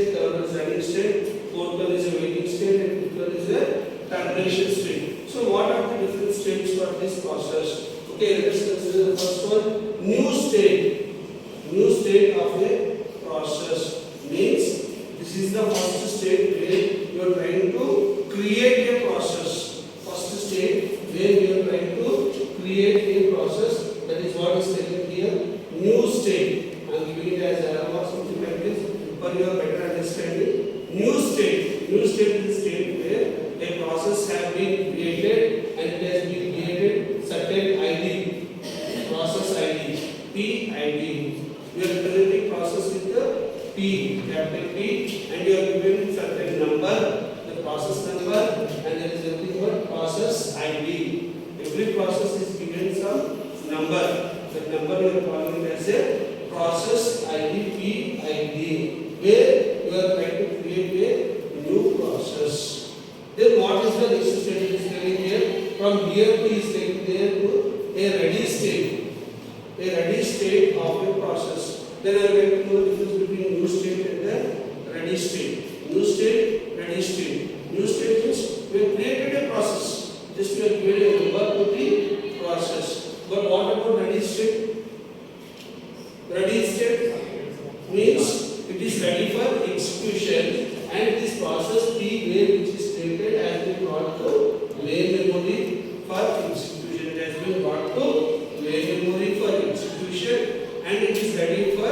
third is running state, fourth one is a waiting state, and fifth one is a termination state. So what are the different states for this process? Okay, let us consider the first one, new state. New state of a process means this is the first state where you are trying to create a process. First state where you are trying to create a process, that is what is taken here, new state. I am giving it as a or something like this for your better understanding. New state. New state is a state where a process has been created and it has been created certain ID, process ID, PID. You are representing process with the P, capital P, and you are given certain number, the process number, and there is nothing but process ID. Every process is given some number. That number you are calling it as a process ID, PID, where you are trying to create a new process. Then what is the next state it is telling here? From here to is taken there to a ready state. A ready state of a process. Then I am going to know the difference between new state and the ready state. New state, ready state. New state means we have created a process. Just we have given a number to the process. But what about ready state? Ready state means it is ready for execution, and this process P where which is created has been brought to main memory for execution. It has been brought to main memory for execution, and it is ready for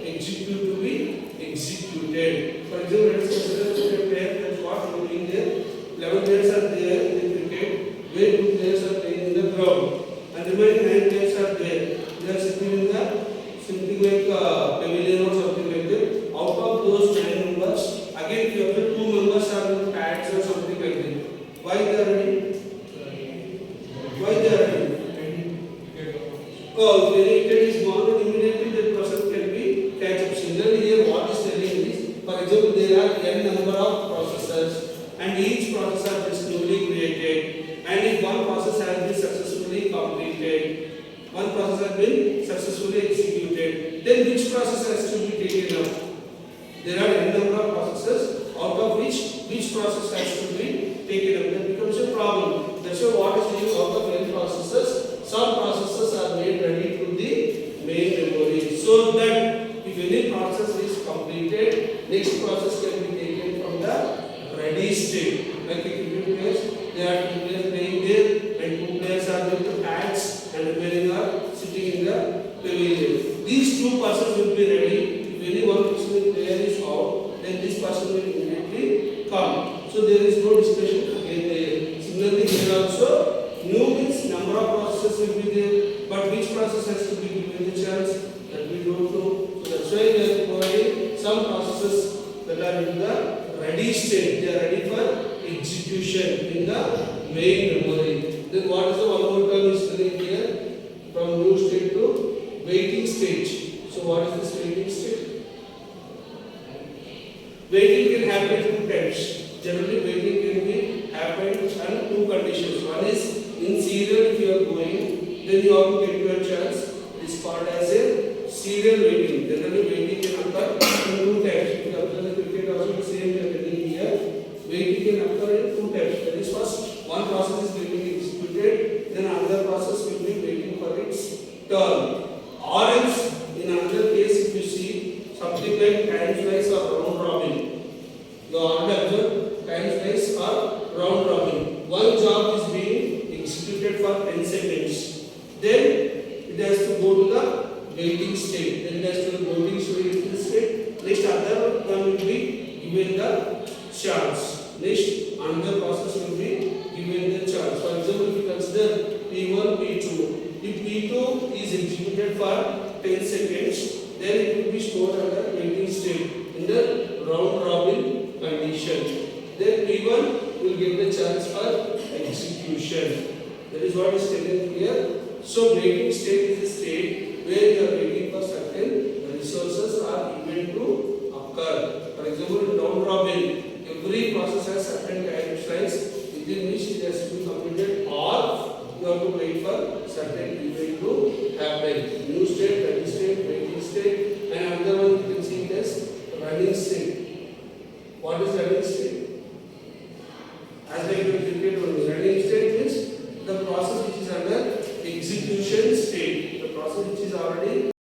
execute to be executed. For example, let us consider a player. That's what we are doing there. 11 players are there in cricket, where 2 players are playing in the ground, and remaining 9 players are there. They are sitting in the something like pavilion or something like that. Out of those 9 members, again you have the 2 members are in pads or something like that. Why they are ready? Why they are ready? Oh, when a wicket is gone, then immediately that person can be catch up. Similarly, here what is telling is, for example, there are n number of processors, and each processor is newly created. And if one process has been successfully completed, one process has been successfully executed, then which process has to be taken up? There are n number of processes, out of which process has to be taken up. That becomes a problem. That's why what is being out of n processes, some processes are made ready to the main memory, so that if any process is completed, next process can be taken from the ready state. Like a cricket players, there are 2 players playing there, and 2 players are with the pads, and remaining are sitting in the pavilion. These 2 persons will be ready. If any one player is out, then this person will immediately come. So there is no discussion again there. Similarly, here also, new means number of processes will be there, but which process has to be given the chance, that we don't know. So that's why we are providing some processes that are in the ready state. They are ready for execution in the main memory. Then what is the one more term is telling here? From new state to waiting stage. So what is this waiting state? Waiting can happen in 2 times. Generally, waiting can be happen on 2 conditions. One is in serial, if you are going, then you have to get your chance. It is called as a serial waiting. Generally, waiting can occur in 2 times. If you observe the cricket also the same we are getting here. Waiting can occur in 2 times. That is first, one process is getting executed, then another process will be waiting for its turn. Or else, in another case, if you see something like time slice or round robin, you already observed time slice or round robin. One job is being executed for 10 seconds. Then it has to go to the waiting state. Then it has to go to the waiting state. Next, other one will be given the chance. Next, another process will be given the chance. For example, if you consider P1, P2. If P2 is executed for 10 seconds, then it will be stored under waiting state in the round robin condition. Then P1 will get the chance for execution. That is what is taken here. So waiting state is a state where you are waiting for certain resources or event to occur. For example, in round robin, every process has certain time slice within which it has to be completed, or you have to wait for certain event to happen. New state, ready state, waiting state, and another one you can see it as running state. What is running state? As like your cricket only, running state means the process which is under execution